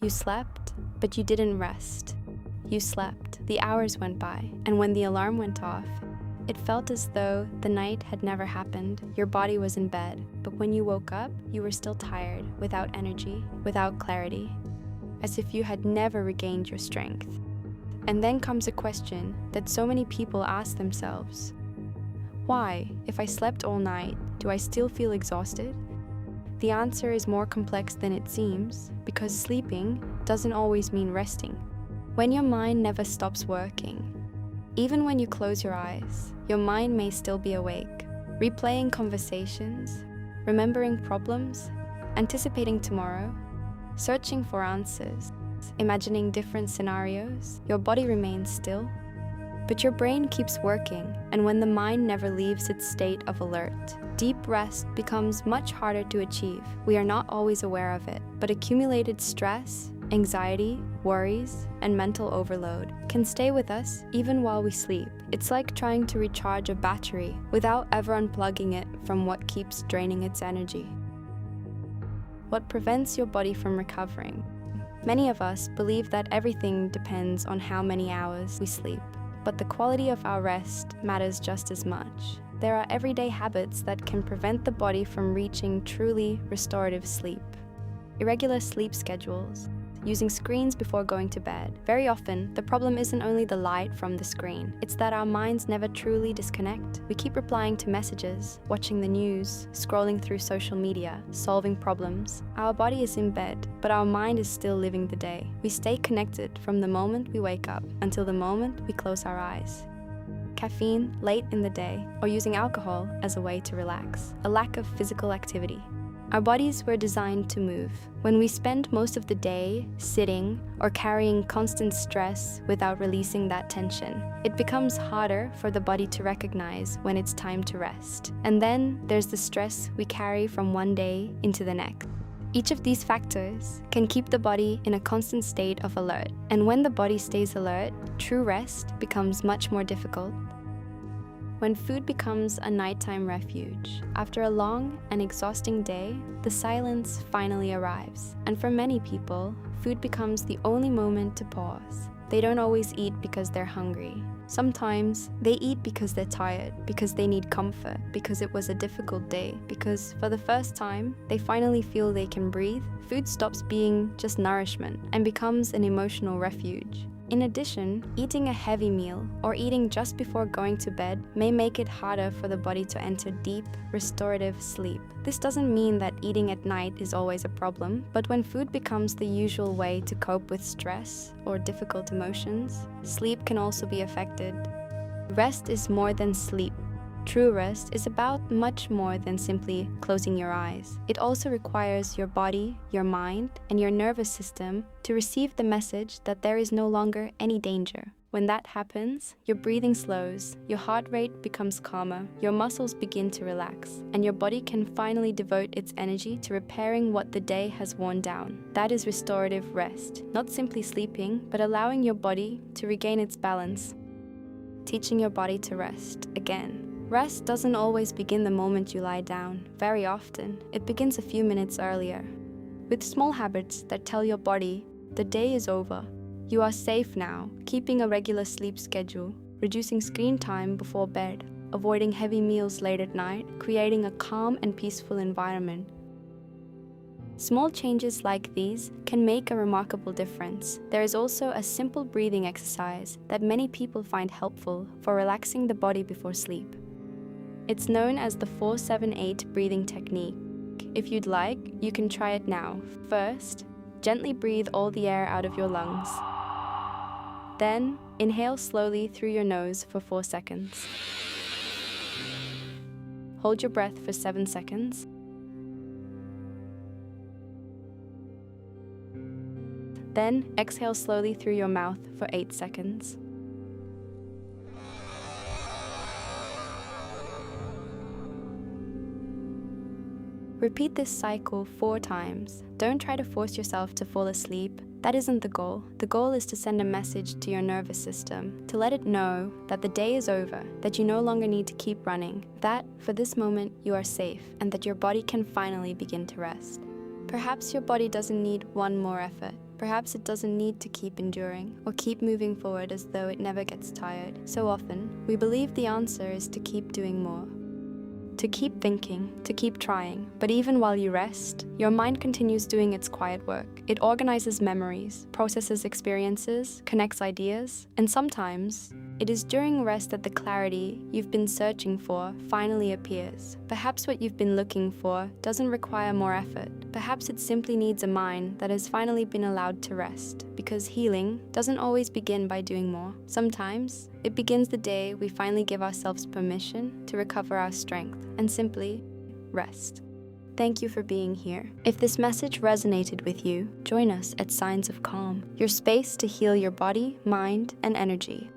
You slept, but you didn't rest. You slept, the hours went by, and when the alarm went off, it felt as though the night had never happened. Your body was in bed, but when you woke up, you were still tired, without energy, without clarity, as if you had never regained your strength. And then comes a question that so many people ask themselves. Why, if I slept all night, do I still feel exhausted? The answer is more complex than it seems, because sleeping doesn't always mean resting. When your mind never stops working, even when you close your eyes, your mind may still be awake, replaying conversations, remembering problems, anticipating tomorrow, searching for answers, imagining different scenarios. Your body remains still, but your brain keeps working, and when the mind never leaves its state of alert, deep rest becomes much harder to achieve. We are not always aware of it, but accumulated stress, anxiety, worries, and mental overload can stay with us even while we sleep. It's like trying to recharge a battery without ever unplugging it from what keeps draining its energy. What prevents your body from recovering? Many of us believe that everything depends on how many hours we sleep, but the quality of our rest matters just as much. There are everyday habits that can prevent the body from reaching truly restorative sleep. Irregular sleep schedules, using screens before going to bed. Very often, the problem isn't only the light from the screen, it's that our minds never truly disconnect. We keep replying to messages, watching the news, scrolling through social media, solving problems. Our body is in bed, but our mind is still living the day. We stay connected from the moment we wake up until the moment we close our eyes. Caffeine late in the day, or using alcohol as a way to relax. A lack of physical activity. Our bodies were designed to move. When we spend most of the day sitting or carrying constant stress without releasing that tension, it becomes harder for the body to recognize when it's time to rest. And then there's the stress we carry from one day into the next. Each of these factors can keep the body in a constant state of alert. And when the body stays alert, true rest becomes much more difficult. When food becomes a nighttime refuge, after a long and exhausting day, the silence finally arrives. And for many people, food becomes the only moment to pause. They don't always eat because they're hungry. Sometimes they eat because they're tired, because they need comfort, because it was a difficult day, because for the first time, they finally feel they can breathe. Food stops being just nourishment and becomes an emotional refuge. In addition, eating a heavy meal or eating just before going to bed may make it harder for the body to enter deep, restorative sleep. This doesn't mean that eating at night is always a problem, but when food becomes the usual way to cope with stress or difficult emotions, sleep can also be affected. Rest is more than sleep. True rest is about much more than simply closing your eyes. It also requires your body, your mind, and your nervous system to receive the message that there is no longer any danger. When that happens, your breathing slows, your heart rate becomes calmer, your muscles begin to relax, and your body can finally devote its energy to repairing what the day has worn down. That is restorative rest, not simply sleeping, but allowing your body to regain its balance, teaching your body to rest again. Rest doesn't always begin the moment you lie down. Very often, it begins a few minutes earlier. With small habits that tell your body, the day is over. You are safe now, keeping a regular sleep schedule, reducing screen time before bed, avoiding heavy meals late at night, creating a calm and peaceful environment. Small changes like these can make a remarkable difference. There is also a simple breathing exercise that many people find helpful for relaxing the body before sleep. It's known as the 4-7-8 breathing technique. If you'd like, you can try it now. First, gently breathe all the air out of your lungs. Then, inhale slowly through your nose for 4 seconds. Hold your breath for 7 seconds. Then, exhale slowly through your mouth for 8 seconds. Repeat this cycle 4 times. Don't try to force yourself to fall asleep. That isn't the goal. The goal is to send a message to your nervous system, to let it know that the day is over, that you no longer need to keep running, that for this moment you are safe, and that your body can finally begin to rest. Perhaps your body doesn't need one more effort. Perhaps it doesn't need to keep enduring or keep moving forward as though it never gets tired. So often, we believe the answer is to keep doing more, to keep thinking, to keep trying. But even while you rest, your mind continues doing its quiet work. It organizes memories, processes experiences, connects ideas, and sometimes it is during rest that the clarity you've been searching for finally appears. Perhaps what you've been looking for doesn't require more effort. Perhaps it simply needs a mind that has finally been allowed to rest, because healing doesn't always begin by doing more. Sometimes it begins the day we finally give ourselves permission to recover our strength and simply rest. Thank you for being here. If this message resonated with you, join us at Signs of Calm, your space to heal your body, mind, and energy.